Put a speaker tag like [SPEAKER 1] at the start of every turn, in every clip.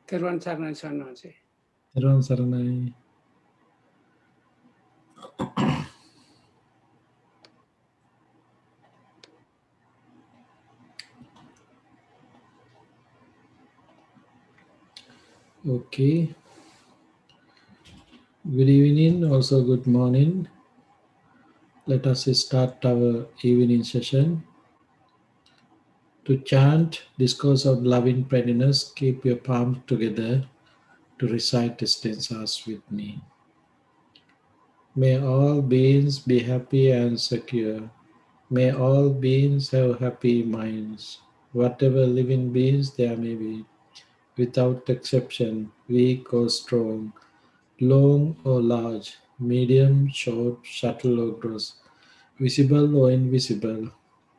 [SPEAKER 1] Teruan Sarnai Sanwasi.
[SPEAKER 2] Teruvan Saranai. Okay. Good evening, also good morning. Let us start our evening session. To chant discourse of loving friendliness, keep your palms together to recite the stanzas with me. May all beings be happy and secure. May all beings have happy minds. Whatever living beings there may be, without exception, weak or strong, long or large, medium, short, subtle or gross, visible or invisible,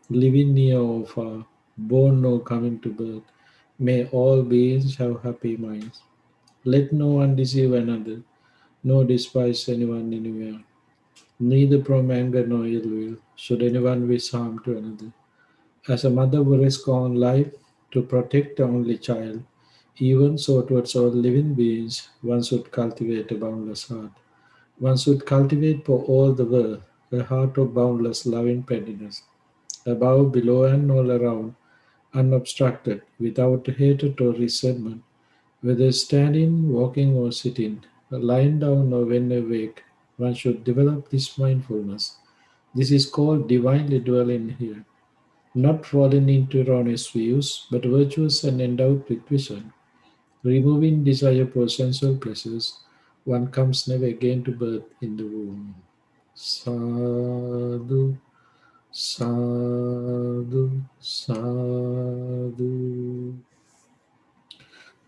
[SPEAKER 2] living near or far, born or coming to birth, may all beings have happy minds. Let no one deceive another, nor despise anyone anywhere. Neither from anger nor ill will should anyone wish harm to another. As a mother would risk her own life to protect the only child, even so towards all living beings, one should cultivate a boundless heart. One should cultivate for all the world a heart of boundless loving tenderness, above, below, and all around, unobstructed, without hatred or resentment, whether standing, walking, or sitting, lying down, or when awake. One should develop this mindfulness. This is called divinely dwelling here, not falling into erroneous views, but virtuous and endowed with vision. Removing desire for sensual pleasures, one comes never again to birth in the womb. Sadhu, sadhu, sadhu.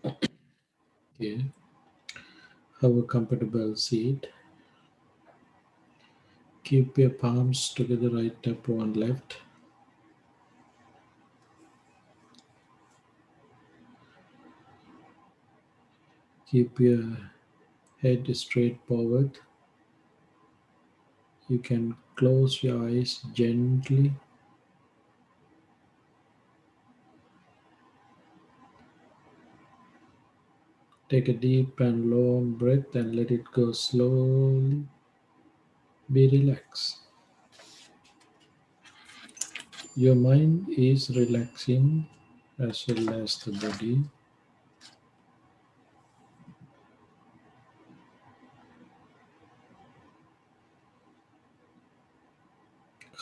[SPEAKER 2] Okay. Have a comfortable seat. Keep your palms together, right elbow and left. Keep your head straight forward. You can close your eyes gently. Take a deep and long breath and let it go slowly. Be relaxed. Your mind is relaxing as well as the body.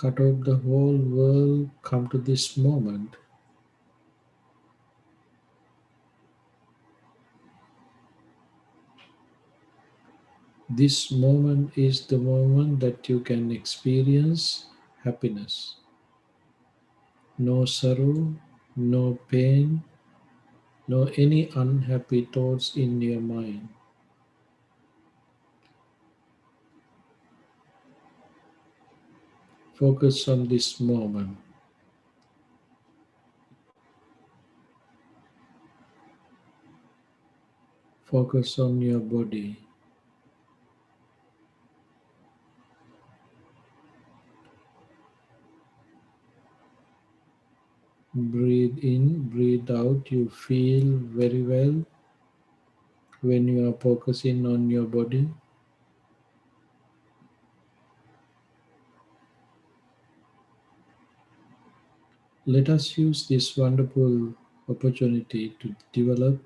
[SPEAKER 2] Cut off the whole world, come to this moment. This moment is the moment that you can experience happiness. No sorrow, no pain, no any unhappy thoughts in your mind. Focus on this moment. Focus on your body. Breathe in, breathe out. You feel very well when you are focusing on your body. Let us use this wonderful opportunity to develop,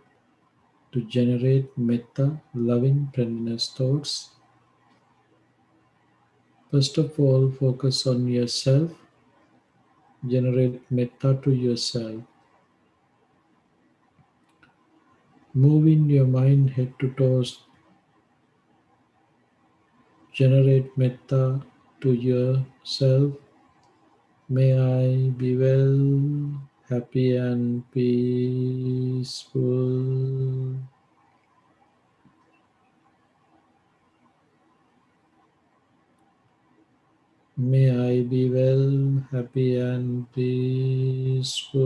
[SPEAKER 2] to generate metta, loving friendliness thoughts. First of all, focus on yourself. Generate metta to yourself. Moving your mind head to toes, generate metta to yourself. May I be well, happy, and peaceful. May I be well, happy, and peaceful.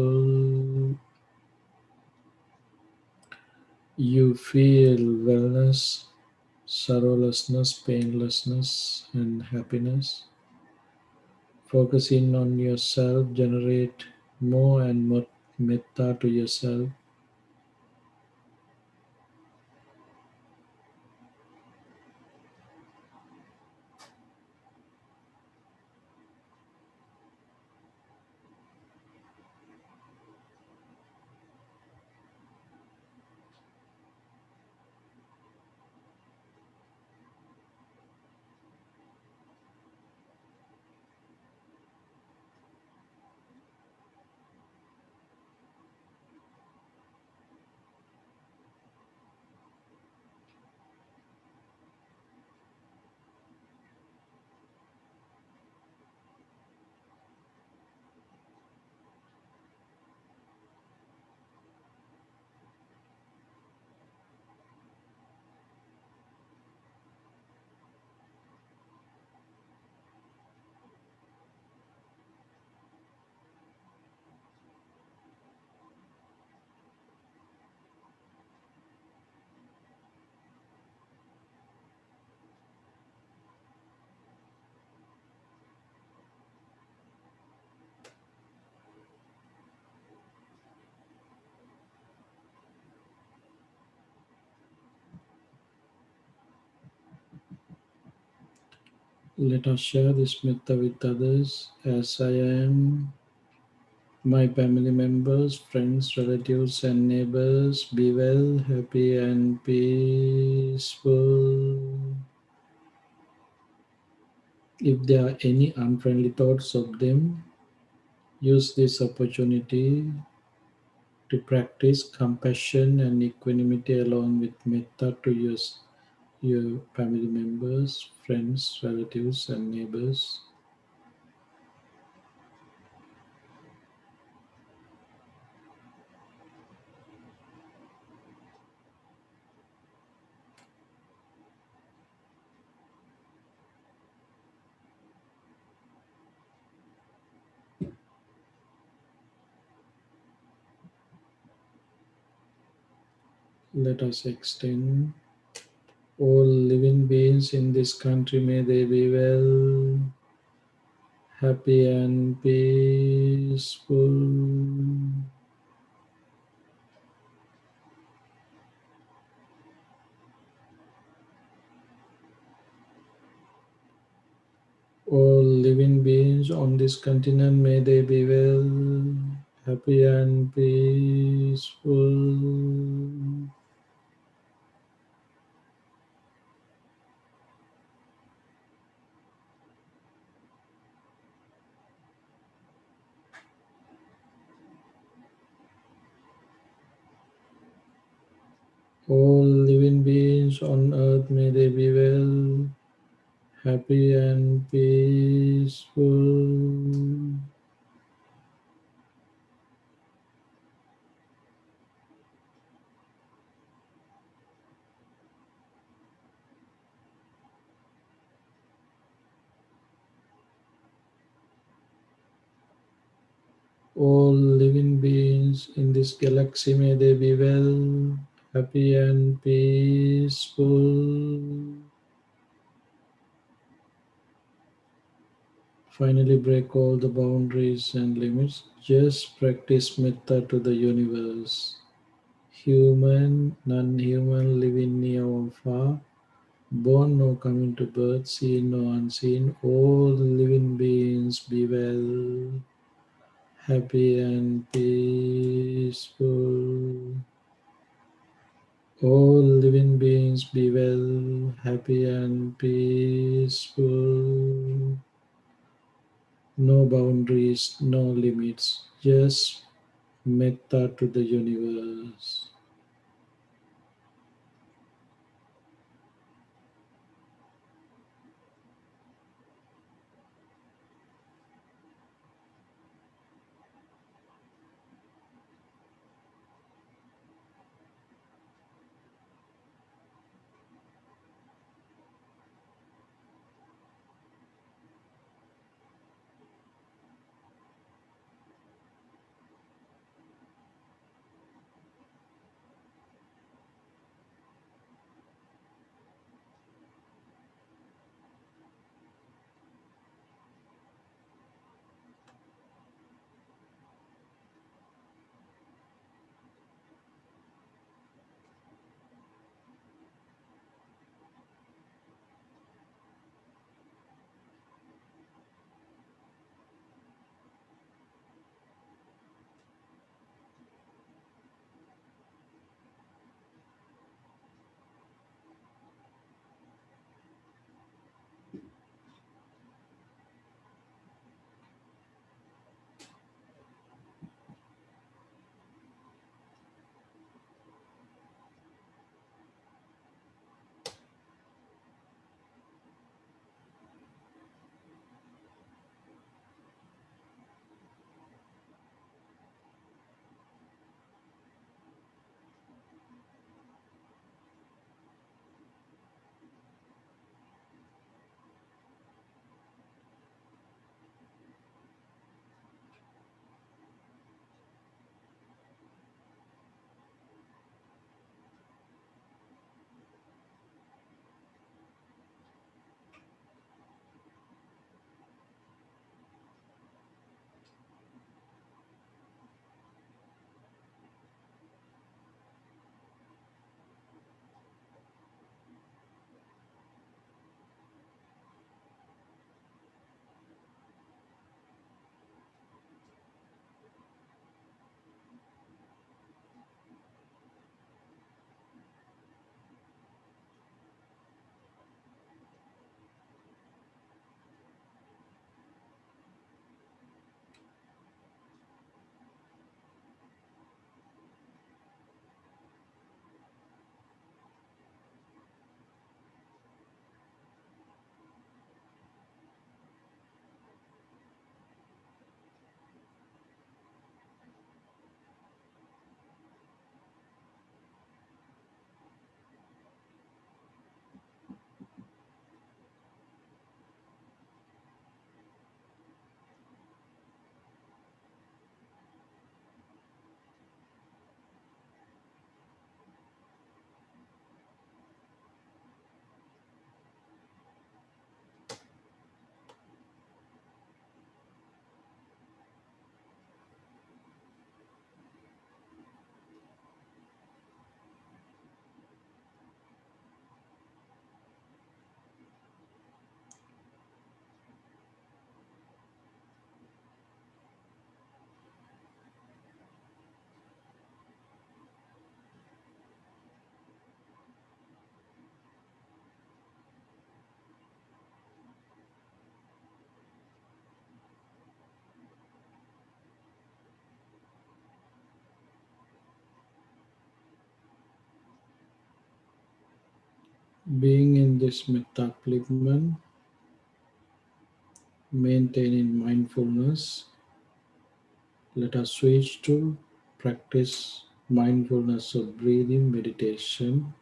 [SPEAKER 2] You feel wellness, sorrowlessness, painlessness, and happiness. Focusing on yourself, generate more and more metta to yourself. Let us share this metta with others as I am. My family members, friends, relatives, and neighbors be well, happy, and peaceful. If there are any unfriendly thoughts of them, use this opportunity to practice compassion and equanimity along with metta to your family members, friends, relatives, and neighbors. Let us extend all living beings in this country, may they be well, happy, and peaceful. All living beings on this continent, may they be well, happy, and peaceful. All living beings on earth, may they be well, happy, and peaceful. All living beings in this galaxy, may they be well, happy, and peaceful. Finally, break all the boundaries and limits. Just practice metta to the universe. Human, non human, living near or far, born or coming to birth, seen or unseen, all living beings be well, happy, and peaceful. All living beings be well, happy, and peaceful. No boundaries, no limits, just metta to the universe. Being in this metta movement, maintaining mindfulness, let us switch to practice mindfulness of breathing meditation.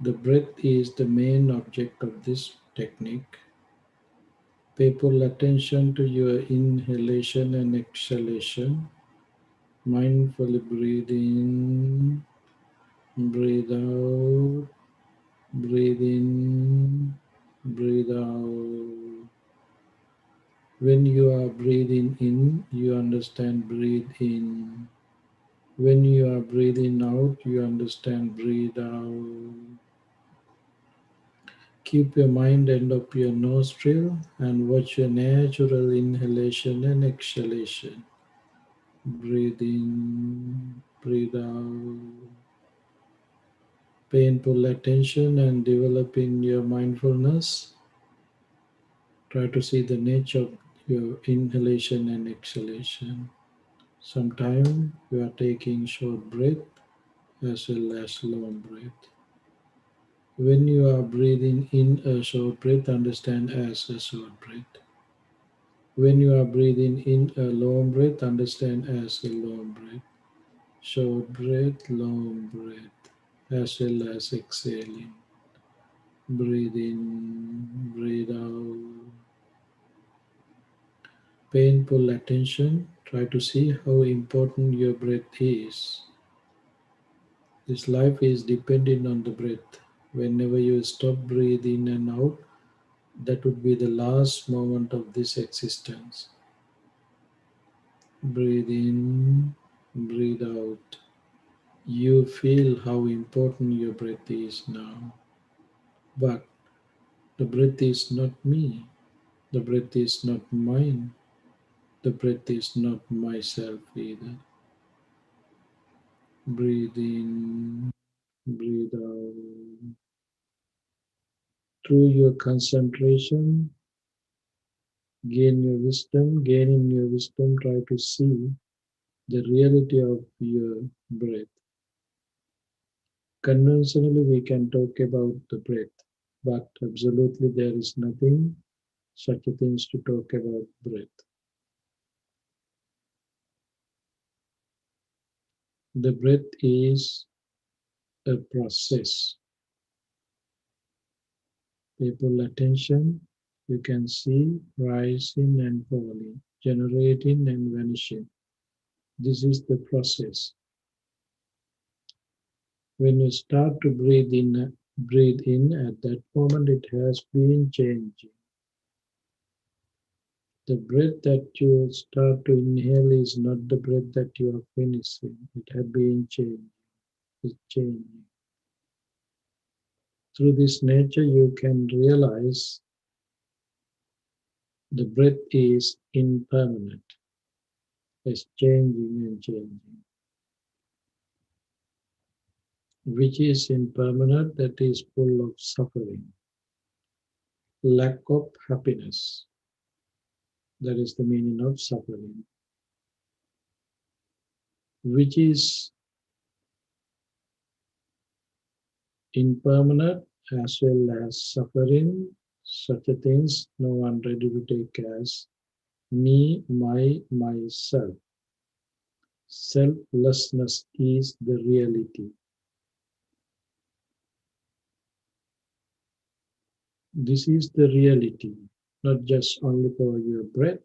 [SPEAKER 2] The breath is the main object of this technique. Pay full attention to your inhalation and exhalation. Mindfully breathe in, breathe out, breathe in, breathe out. When you are breathing in, you understand breathe in. When you are breathing out, you understand breathe out. Keep your mind end up your nostril and watch your natural inhalation and exhalation. Breathe in, breathe out. Painful attention and developing your mindfulness. Try to see the nature of your inhalation and exhalation. Sometimes you are taking short breath as well as long breath. When you are breathing in a short breath, understand as a short breath. When you are breathing in a long breath, understand as a long breath. Short breath, long breath, as well as exhaling. Breathe in, breathe out. Painful attention. Try to see how important your breath is. This life is dependent on the breath. Whenever you stop breathing in and out, that would be the last moment of this existence. Breathe in, breathe out. You feel how important your breath is now. But the breath is not me. The breath is not mine. The breath is not myself either. Breathe in, breathe out. Through your concentration, gaining your wisdom, try to see the reality of your breath. Conventionally, we can talk about the breath, but absolutely there is nothing such a things to talk about breath. The breath is a process. Pay full attention. You can see rising and falling, generating and vanishing. This is the process. When you start to breathe in at that moment it has been changing. The breath that you start to inhale is not the breath that you are finishing. It has been changing. It's changing. Through this nature you can realize the breath is impermanent. It's changing and changing. Which is impermanent, that is full of suffering, lack of happiness. That is the meaning of suffering. Which is impermanent as well as suffering, such a things no one ready to take as me, myself. Selflessness is the reality. This is the reality, not just only for your breath,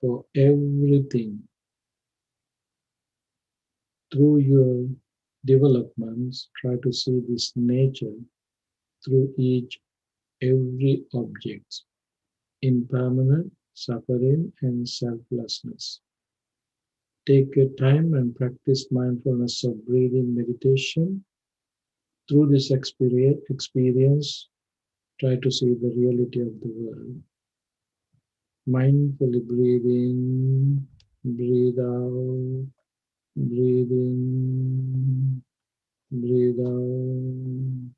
[SPEAKER 2] for everything. Through your developments, try to see this nature through each every object, impermanent, suffering, and selflessness. Take your time and practice mindfulness of breathing meditation. Through this experience, try to see the reality of the world. Mindfully breathe in, breathe out, breathe in, breathe out.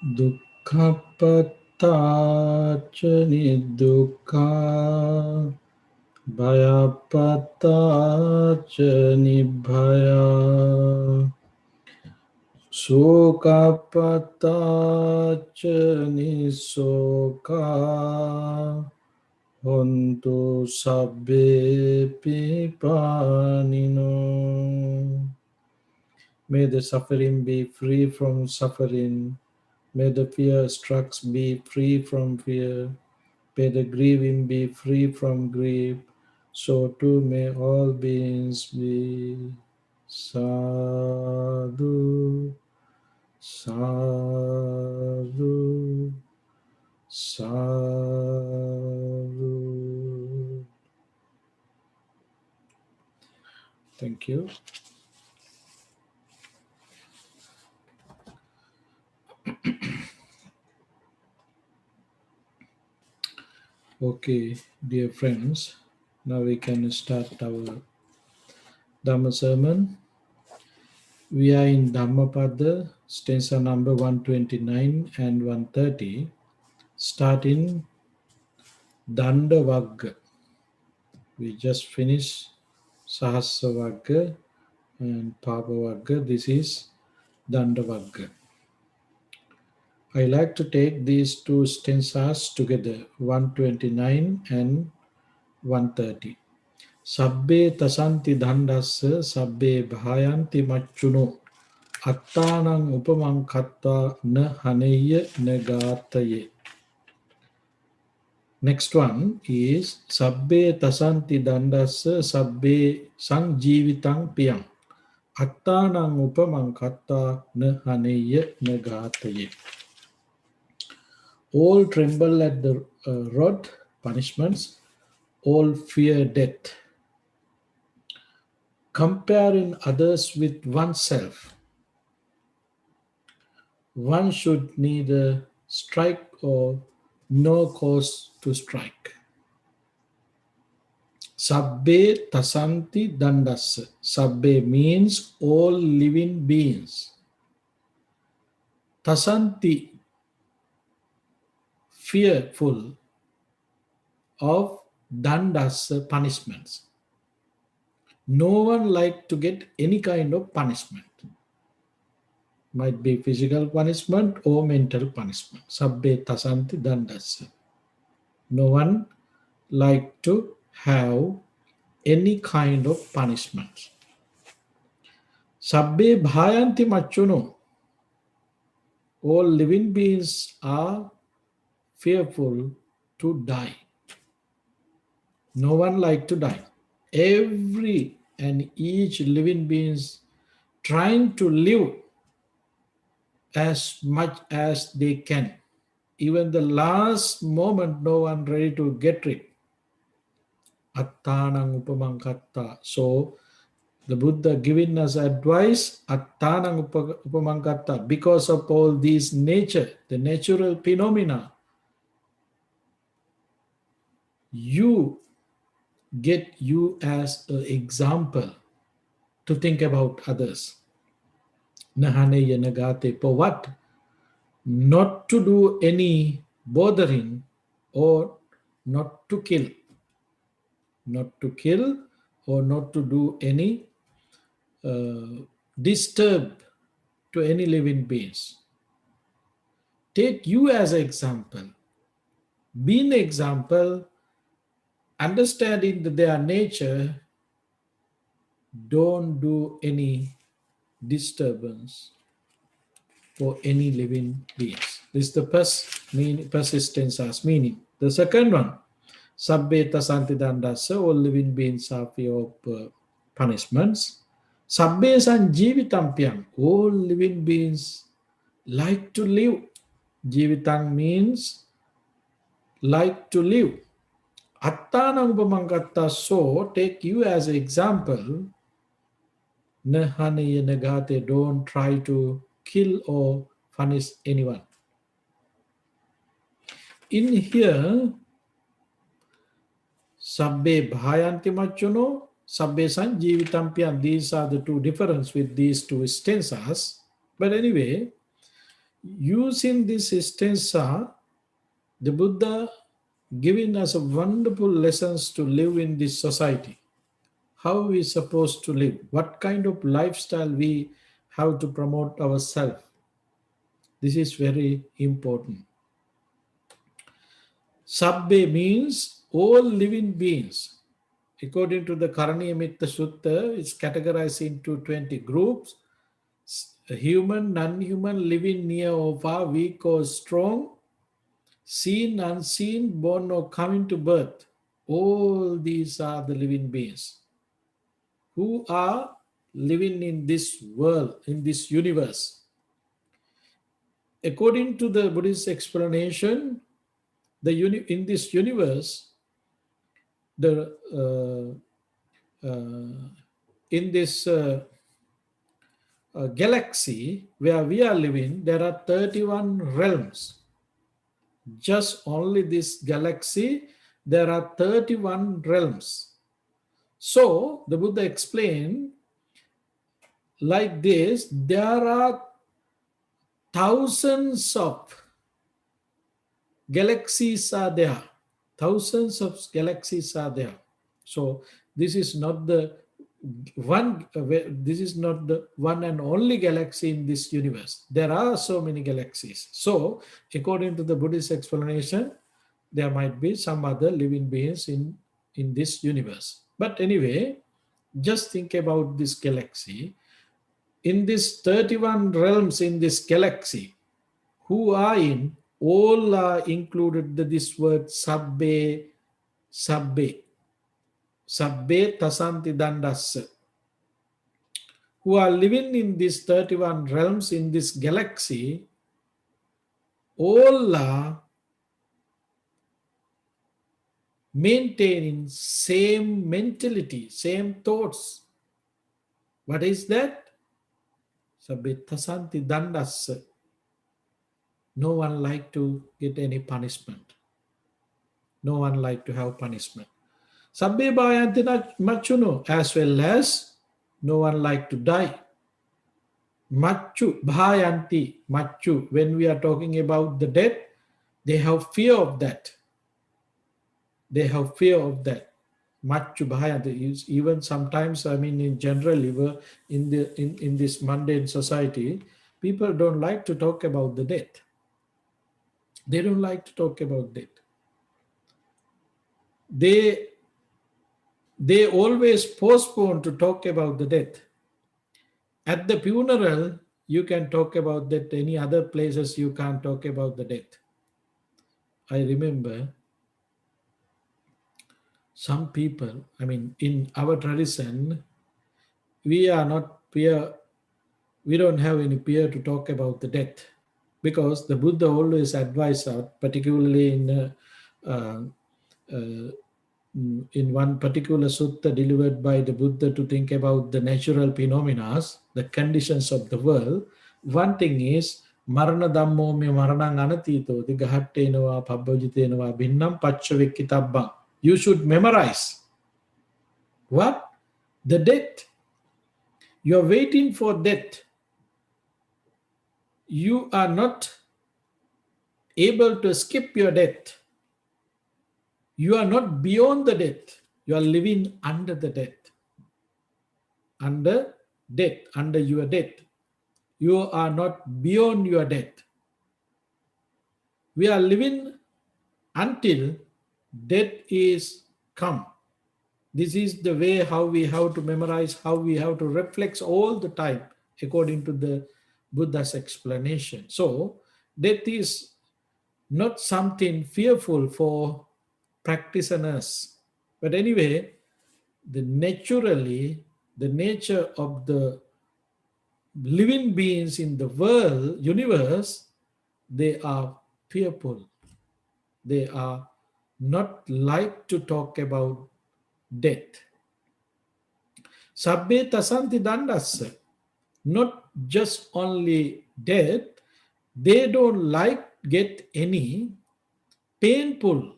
[SPEAKER 2] Dukkhapattacha nidukkha Bhayapattacha nibhaya Sukapattacha nisoka Hontu sabbe pipanino. May the suffering be free from suffering. May the fear struck be free from fear. May the grieving be free from grief. So too may all beings be. Sadhu, sadhu, sadhu. Thank you. Okay, dear friends, now we can start our Dhamma sermon. We are in Dhammapada, stanza number 129 and 130, starting Dandavagga. We just finished Sahasravagga and Pavavagga. This is Dandavagga. I like to take these two stanzas together, 129 and 130. Sabbe tasanti dandassa sabbe bhayanti macchuno attanang upamang katta na haneya na gataye. Next one is sabbe tasanti dandassa sabbe sanjivitang piyang attanang upamang katta na haneya na gataye. All tremble at the rod punishments, all fear death. Comparing others with oneself, one should neither strike or no cause to strike. Sabbe tasanti dandasa. Sabbe means all living beings. Tasanti, fearful of dandasa, punishments. No one like to get any kind of punishment. Might be physical punishment or mental punishment. Sabbe tasanti dandasa. No one like to have any kind of punishment. Sabbe bhayanti macchuno. All living beings are fearful to die. No one like to die. Every and each living beings trying to live as much as they can. Even the last moment, no one ready to get rid. Attanang upamangkatta. So the Buddha giving us advice, attanang upamangkatta, because of all these nature, the natural phenomena, you get you as an example to think about others. Nahaneya nagate. For what? Not to do any bothering or not to kill. Not to kill or not to do any disturb to any living beings. Take you as an example. Be an example, understanding that their nature, don't do any disturbance for any living beings. This is the persistence as meaning. The second one, sabbe tasanti dandasa, all living beings are fear of punishments. Sabbe sanjivitam piyang, all living beings like to live. Jivitang means like to live. Attanang upamangkatta, so take you as an example. Nahaniya nagate, don't try to kill or punish anyone. In here, sabbe bhayanti macchuno, sabbe sanjivitampyam, these are the two differences with these two stanzas. But anyway, Using this stanza, the Buddha giving us a wonderful lessons to live in this society. How we supposed to live, what kind of lifestyle we have to promote ourselves. This is very important. Sabbe means all living beings. According to the Karaniya Mitta Sutta, it's categorized into 20 groups: human, non-human, living near or far, weak or strong, seen, unseen, born or coming to birth. All these are the living beings who are living in this world, in this universe. According to the Buddhist explanation, in this universe, the in this galaxy where we are living, there are 31 realms. Just only this galaxy, there are 31 realms. So the Buddha explained like this: there are thousands of galaxies are there. Thousands of galaxies are there. So this is not the this is not the one and only galaxy in this universe. There are so many galaxies. So according to the Buddhist explanation, there might be some other living beings in this universe. But anyway, just think about this galaxy. In this 31 realms in this galaxy, who are in, all are included this word sabbe, sabbe, sabbe tasanti dandassa, who are living in these 31 realms in this galaxy, all are maintaining same mentality, same thoughts. What is that? Sabbe tasanti dandassa. No one like to get any punishment. No one like to have punishment. Sabbe bhayanti machuno, as well as no one like to die. Machu, bhayanti, machu. When we are talking about the death, they have fear of that. They have fear of that. Machu bhayanti is even sometimes, I mean, in general, in this mundane society, people don't like to talk about the death. They don't like to talk about death. They always postpone to talk about the death. At the funeral, you can talk about that. Any other places, you can't talk about the death. I remember some people, I mean, in our tradition, we are not peer, we don't have any peer to talk about the death, because the Buddha always advised us, particularly uh, uh, in one particular sutta delivered by the Buddha, to think about the natural phenomena, the conditions of the world. One thing is, Marana Dhammo me Maranang Anatito, the Gahattenova, Pabbojitenova, Binnam Pachavikitabba. You should memorize. What? The death. You are waiting for death. You are not able to escape your death. You are not beyond the death. You are living under the death. Under death, under your death. You are not beyond your death. We are living until death is come. This is the way how we have to memorize, how we have to reflect all the time according to the Buddha's explanation. So death is not something fearful for practitioners. But anyway, the nature of the living beings in the world, universe, they are fearful. They are not like to talk about death. Sabbe tasanti dandassa. Not just only death, they don't like get any painful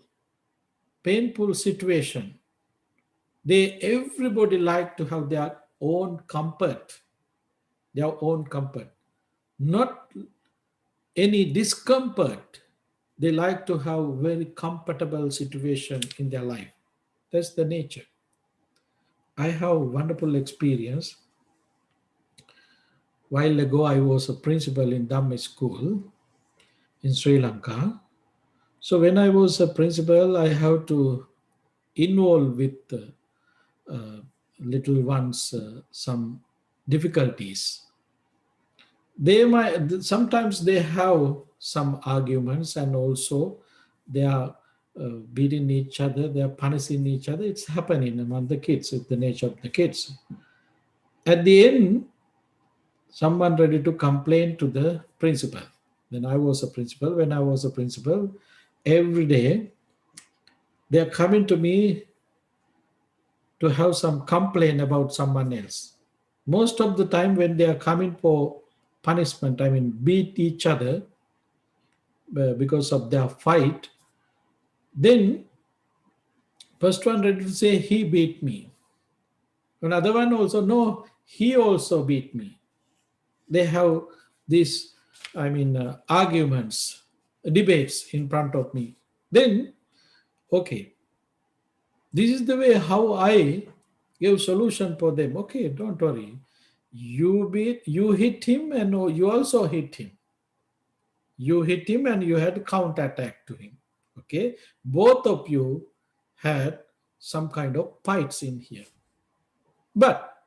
[SPEAKER 2] situation. Everybody like to have their own comfort, not any discomfort. They like to have very comfortable situation in their life. That's the nature. I have wonderful experience. While ago, I was a principal in Dhamma school in Sri Lanka. So when I was a principal, I have to involve with little ones some difficulties. They might sometimes they have some arguments, and also they are beating each other, they are punishing each other. It's happening among the kids. It's the nature of the kids. At the end, someone ready to complain to the principal. When I was a principal, every day they are coming to me to have some complaint about someone else. Most of the time, when they are coming for punishment, I mean, beat each other because of their fight, then first one ready to say he beat me. Another one also, no, he also beat me. They have these, arguments, debates in front of me. Then, okay, this is the way how I give solution for them. Okay, don't worry. You hit him, and you also hit him. You hit him and you had counterattack to him. Okay, both of you had some kind of fights in here. But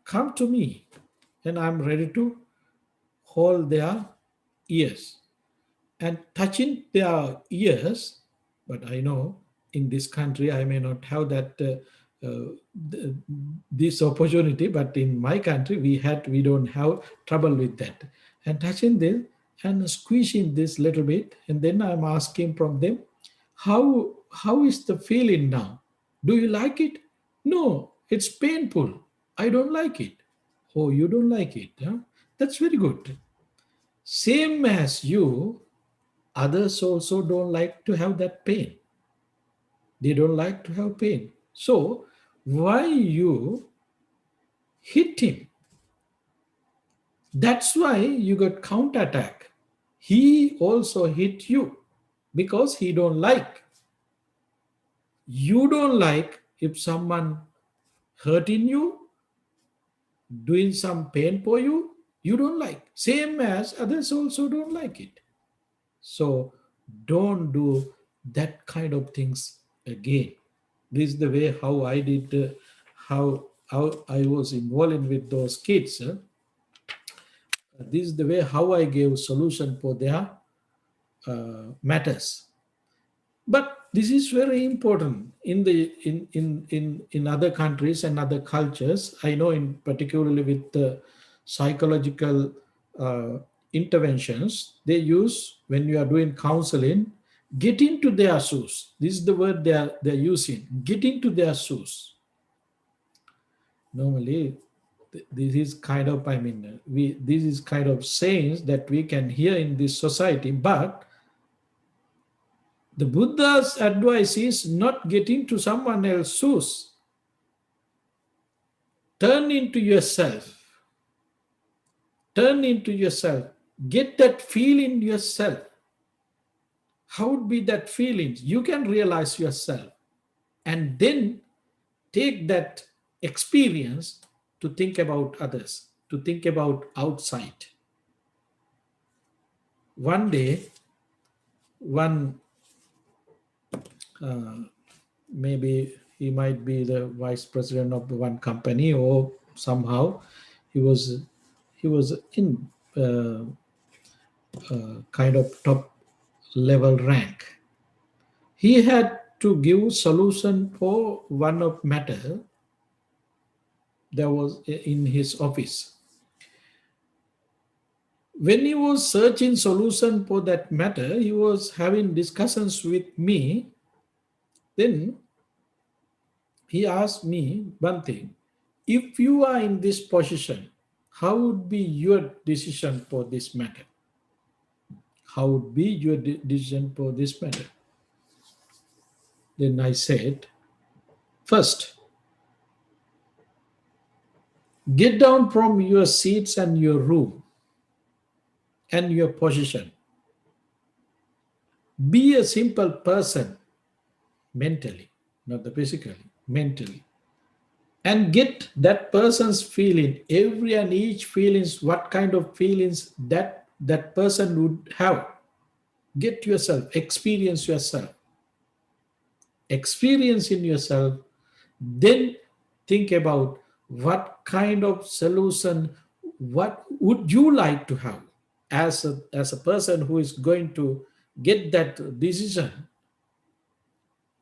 [SPEAKER 2] come to me, and I'm ready to hold their ears and touching their ears. But I know in this country I may not have that th- this opportunity, but in my country we don't have trouble with that. And touching them and squeezing this little bit, and then I'm asking from them, how is the feeling now? Do you like it? No, it's painful. I don't like it. Oh, you don't like it, huh? That's very good. Same as you, others also don't like to have that pain. They don't like to have pain. So why you hit him? That's why you got counterattack. He also hit you because he don't like. You don't like if someone hurting you, doing some pain for you, you don't like. Same as others also don't like it. So don't do that kind of things again. This is the way how I did, how I was involved with those kids. This is the way how I gave solution for their matters. But this is very important in other countries and other cultures. I know in particularly with the psychological uh, interventions, they use when you are doing counseling, get into their shoes. This is the word they're using. Get into their shoes. Normally, this is kind of we this is kind of sayings that we can hear in this society, but the Buddha's advice is not getting to someone else's shoes. Turn into yourself. Turn into yourself. Get that feeling yourself. How would be that feeling? You can realize yourself. And then take that experience to think about others, to think about outside. One day, one maybe he might be the vice president of the one company, or somehow he was he was in kind of top level rank. He had to give solution for one of matter that was in his office. When he was searching solution for that matter, he was having discussions with me. Then he asked me one thing: if you are in this position, how would be your decision for this matter? How would be your decision for this matter? Then I said, first, get down from your seats and your room and your position. Be a simple person mentally, not the physically, mentally. And get that person's feeling, every and each feelings, what kind of feelings that person would have. Get yourself, experience in yourself, then think about what kind of solution, what would you like to have as a person who is going to get that decision.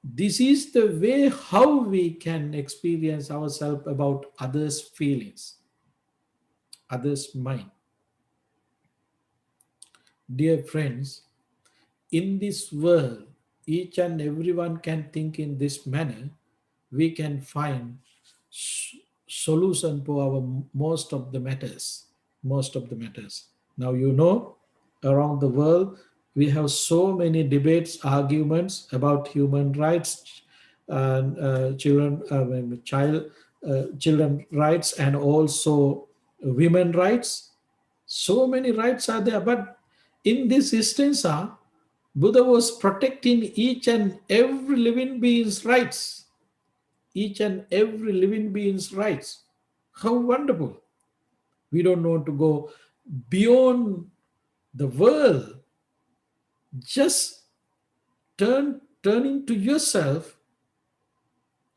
[SPEAKER 2] This is the way how we can experience ourselves about others feelings, others mind. Dear friends, in this world, each and everyone can think in this manner. We can find s- solution for our most of the matters. Most of the matters. Now you know, around the world, we have so many debates, arguments about human rights and children rights, and also women rights. So many rights are there, but in this instance, Buddha was protecting each and every living being's rights. Each and every living being's rights. How wonderful. We don't want to go beyond the world. Just turning to yourself,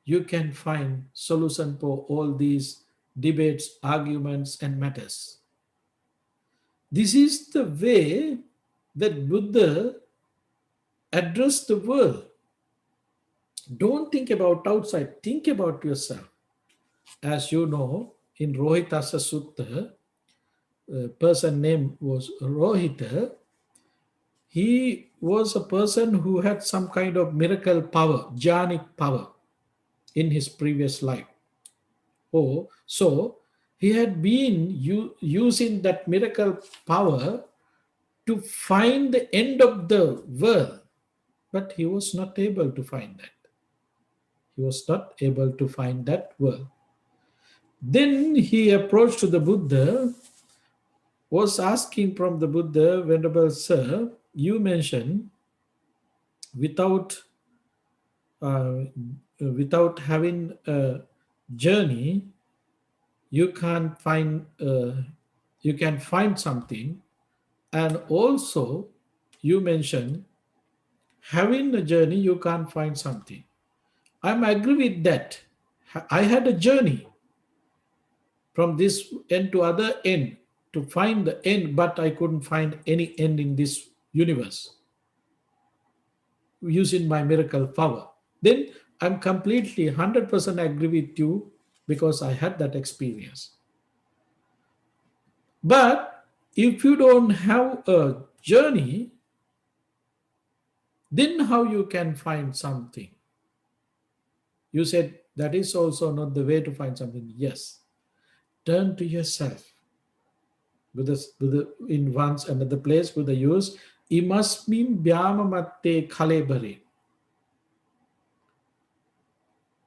[SPEAKER 2] you can find solution for all these debates, arguments, and matters. This is the way that Buddha addressed the world. Don't think about outside, think about yourself. As you know, in Rohitasa Sutta, a person name was Rohita. He was a person who had some kind of miracle power, jhanic power in his previous life. Oh, so he had been using that miracle power to find the end of the world, but he was not able to find that. He was not able to find that world. Then he approached to the Buddha, was asking from the Buddha, Venerable Sir, you mentioned without uh, without having a journey, you can't find you can find something, and also you mentioned having a journey you can't find something. I'm agree with that. I had a journey from this end to other end to find the end, but I couldn't find any end in this universe using my miracle power. Then I'm completely 100% agree with you because I had that experience. But if you don't have a journey, then how you can find something? You said that is also not the way to find something. Yes, turn to yourself. In once another place with the use imasmin byamamatte kalebare,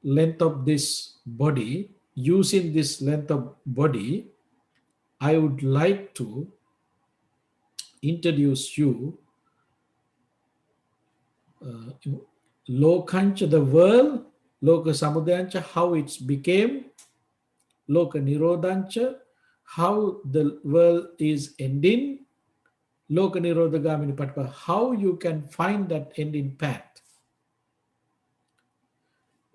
[SPEAKER 2] length of this body, using this length of body, I would like to introduce you Lokancha, the world, Loka Samudayancha, how it became, Loka Nirodhancha, how the world is ending, Loka Nirodhagamini Patpa, how you can find that ending path.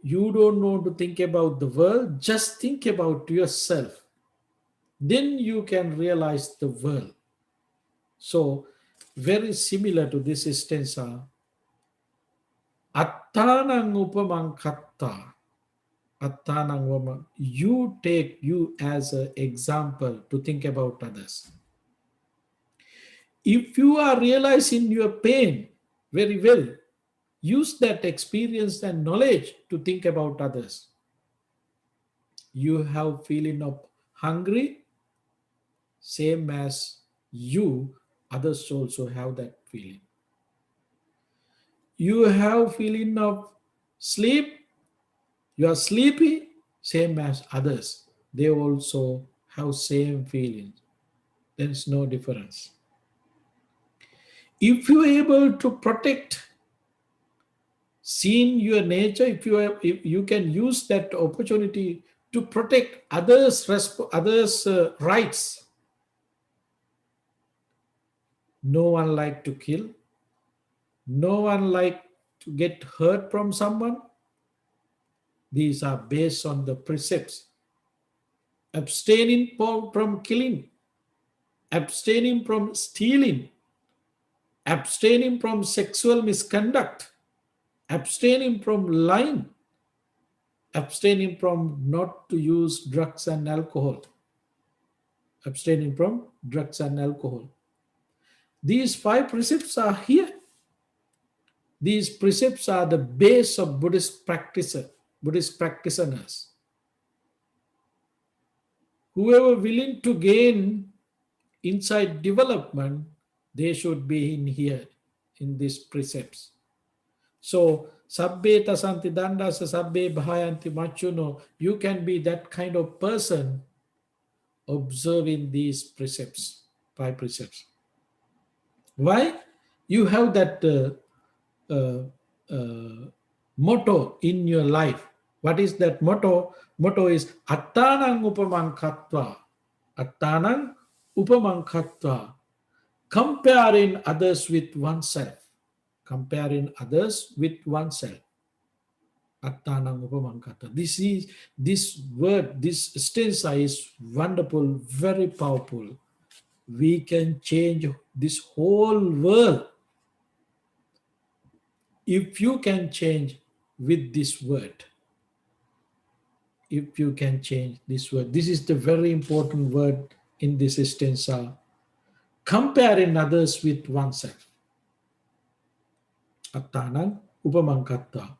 [SPEAKER 2] You don't want to think about the world, just think about yourself. Then you can realize the world. So, very similar to this stanza, Attanang upamang katta. Attanang upamang. You take you as an example to think about others. If you are realizing your pain very well, use that experience and knowledge to think about others. You have feeling of hungry, same as you, others also have that feeling. You have feeling of sleep, you are sleepy, same as others. They also have same feelings. There is no difference. If you are able to protect, seeing your nature, if you can use that opportunity to protect others' rights. No one like to kill. No one like to get hurt from someone. These are based on the precepts. Abstaining from killing, abstaining from stealing, abstaining from sexual misconduct, abstaining from lying, abstaining from not to use drugs and alcohol, abstaining from drugs and alcohol. These 5 precepts are here. These precepts are the base of Buddhist practitioners. Whoever willing to gain inside development, they should be in here, in these precepts. So, sabbe tasanti dandasa sabbe bhayanti machuno, you can be that kind of person observing these precepts, 5 precepts. Why? You have that motto in your life. What is that motto? Motto is attanang upamankatva. Attanang upamankatva. Comparing others with oneself. Comparing others with oneself. Attanang upamankatva. This word, this stanza is wonderful, very powerful. We can change this whole world if you can change with this word. If you can change this word. This is the very important word in this stanza. Comparing others with oneself. Attanang upamankatva.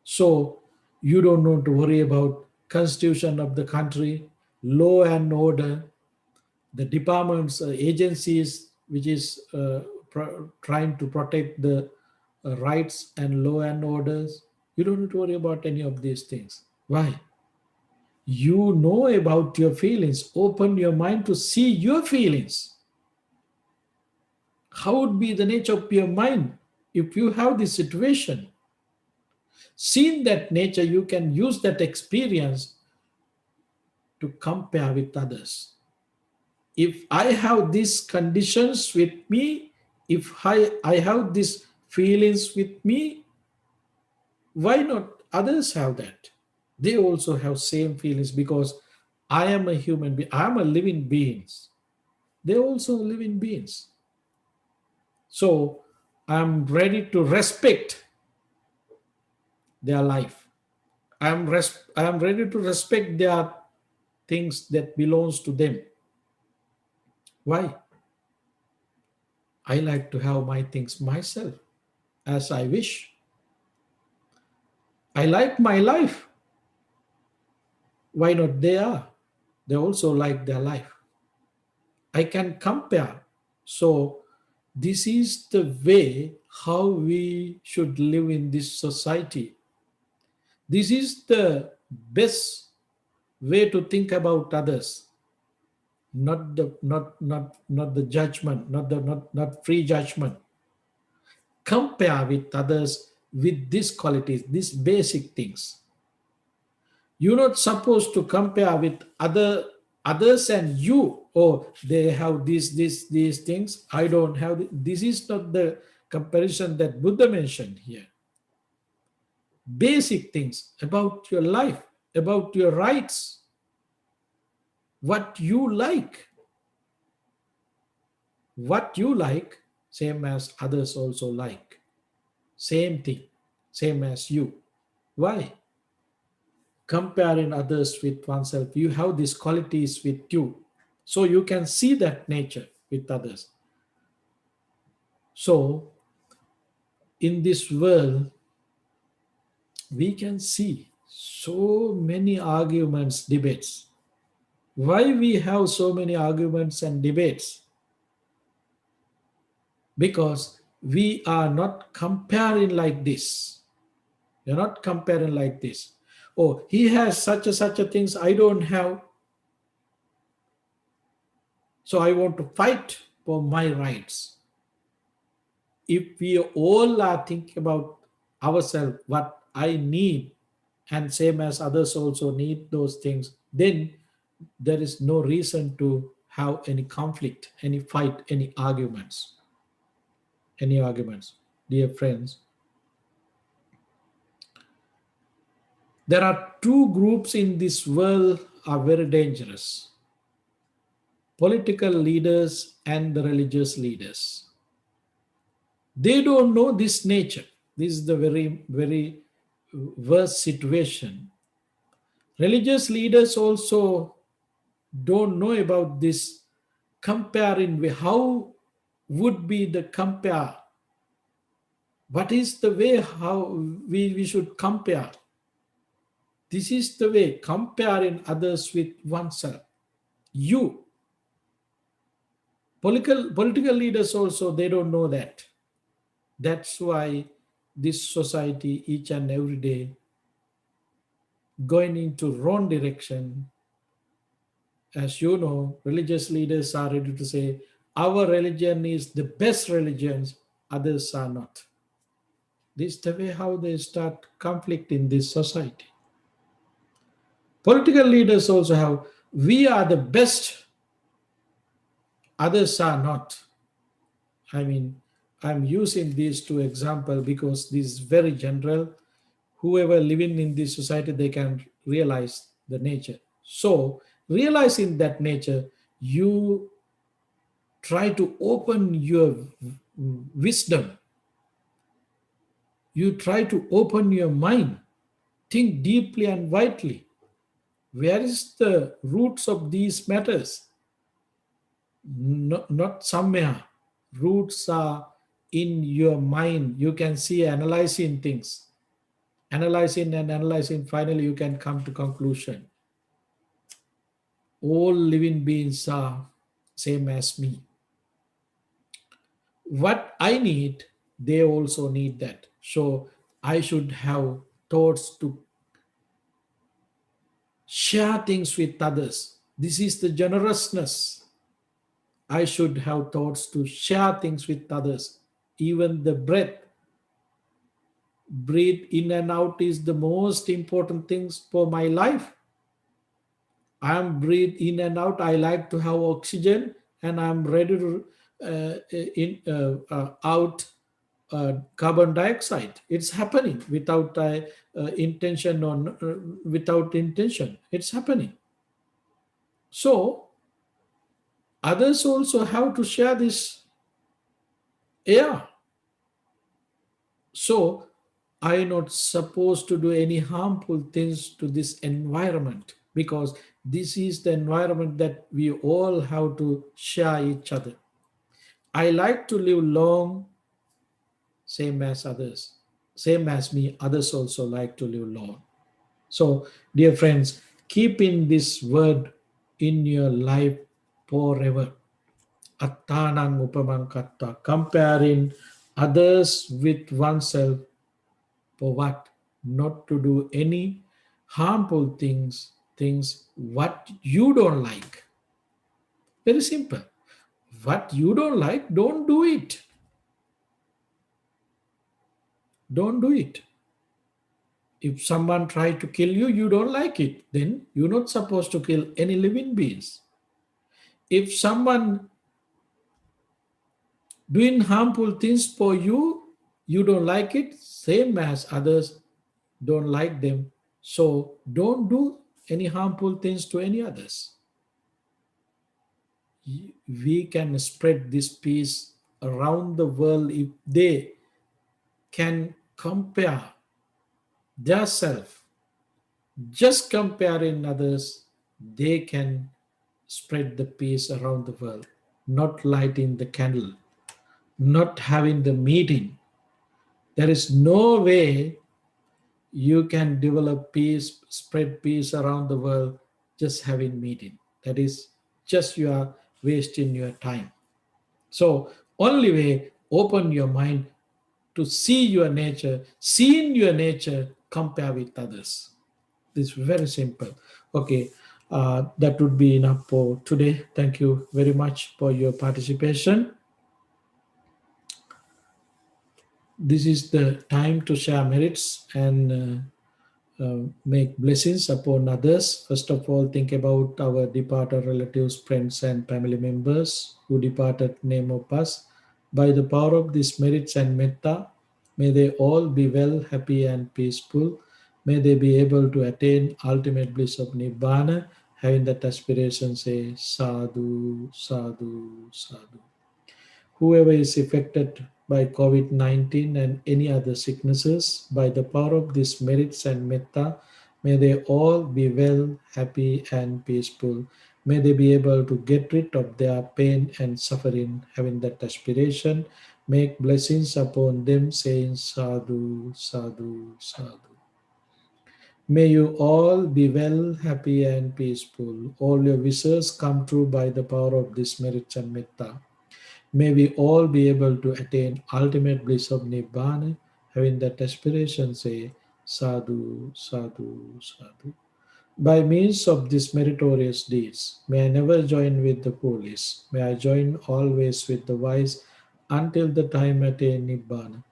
[SPEAKER 2] So you don't need to worry about constitution of the country, law and order, the departments, agencies which is trying to protect the rights and law and orders. You don't need to worry about any of these things. Why? You know about your feelings. Open your mind to see your feelings. How would be the nature of your mind if you have this situation? Seeing that nature, you can use that experience to compare with others. If I have these conditions with me, if I have these feelings with me, why not others have that? They also have same feelings because I am a human being. I am a living being. They also living beings. So I'm ready to respect their life. I am ready to respect their things that belongs to them. Why? I like to have my things myself as I wish. I like my life. Why not they are? They also like their life. I can compare. So this is the way how we should live in this society. This is the best way to think about others. Not the judgment, not free judgment. Compare with others with these qualities, these basic things. You're not supposed to compare with others and you. Oh, they have these things. I don't have. This is not the comparison that Buddha mentioned here. Basic things about your life, about your rights, what you like. What you like, same as others also like. Same thing, same as you. Why? Comparing others with oneself. You have these qualities with you. So you can see that nature with others. So in this world, we can see so many arguments, debates. Why we have so many arguments and debates? Because we are not comparing like this. You're not comparing like this. Oh, he has such a things I don't have. So I want to fight for my rights. if we all are thinking about ourselves, what I need, and same as others also need those things, then there is no reason to have any conflict, any fight, any arguments. Dear friends, there are two groups in this world are very dangerous: political leaders and the religious leaders. They don't know this nature. This is the very, very worst situation. Religious leaders also don't know about this comparing. How would be the compare? What is the way how we should compare? This is the way comparing others with oneself. You, political leaders also, they don't know that. That's why this society each and every day going into wrong direction. As you know, religious leaders are ready to say our religion is the best religions, others are not. This is the way how they start conflict in this society. Political leaders also have we are the best, others are not. I mean, I'm using these two examples because this is very general. Whoever living in this society, they can realize the nature. So realizing that nature, you try to open your wisdom, you try to open your mind, think deeply and widely. Where is the roots of these matters? Not somewhere. Roots are in your mind. You can see analyzing things, analyzing and analyzing. Finally, you can come to conclusion. All living beings are same as me. What I need, they also need that. So I should have thoughts to share things with others. This is the generousness. I should have thoughts to share things with others. Even the breath, breathe in and out is the most important things for my life. I am breathe in and out. I like to have oxygen, and I'm ready to out carbon dioxide. It's happening without intention or without intention. It's happening. So others also have to share this air. So I not supposed to do any harmful things to this environment because this is the environment that we all have to share each other. I like to live long, same as others. Same as me, others also like to live long. So, dear friends, keep in this word in your life forever. Attanang upamang katta. Comparing others with oneself for what? Not to do any harmful things what you don't like. Very simple. What you don't like, don't do it. Don't do it. If someone try to kill you, you don't like it, then you're not supposed to kill any living beings. If someone doing harmful things for you, you don't like it, same as others don't like them. So don't do any harmful things to any others. We can spread this peace around the world if they can compare their self, just comparing others, they can spread the peace around the world, not lighting the candle, not having the meeting. There is no way you can develop peace, spread peace around the world just having meeting. That is just you are wasting your time. So only way, open your mind to see your nature, seeing your nature, compare with others. This is very simple. Okay, that would be enough for today. Thank you very much for your participation. This is the time to share merits and make blessings upon others. First of all, think about our departed relatives, friends, and family members who departed name of us. By the power of these merits and metta, may they all be well, happy, and peaceful. May they be able to attain ultimate bliss of Nibbana. Having that aspiration, say sadhu, sadhu, sadhu. Whoever is affected by COVID 19 and any other sicknesses, by the power of these merits and metta, may they all be well, happy, and peaceful. May they be able to get rid of their pain and suffering, having that aspiration. Make blessings upon them, saying sadhu, sadhu, sadhu. May you all be well, happy, and peaceful. All your wishes come true by the power of this merits and metta. May we all be able to attain ultimate bliss of Nibbana, having that aspiration, say, sadhu, sadhu, sadhu. By means of these meritorious deeds, may I never join with the foolish, may I join always with the wise until the time attain Nibbana.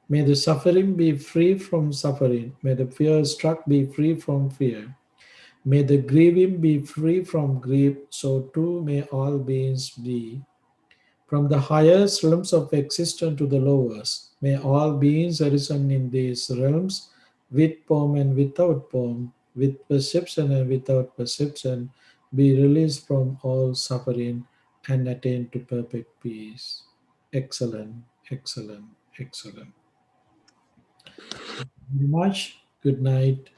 [SPEAKER 2] May the suffering be free from suffering, may the fear struck be free from fear. May the grieving be free from grief, so too may all beings be. From the highest realms of existence to the lowest, may all beings arisen in these realms, with form and without form, with perception and without perception, be released from all suffering and attain to perfect peace. Excellent, excellent, excellent. Very much. Good night.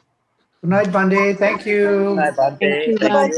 [SPEAKER 1] Good night, Bande. Thank
[SPEAKER 3] Good
[SPEAKER 1] you.
[SPEAKER 3] night, Bante.
[SPEAKER 4] Thank you,
[SPEAKER 3] Thank
[SPEAKER 4] Bante.
[SPEAKER 3] you.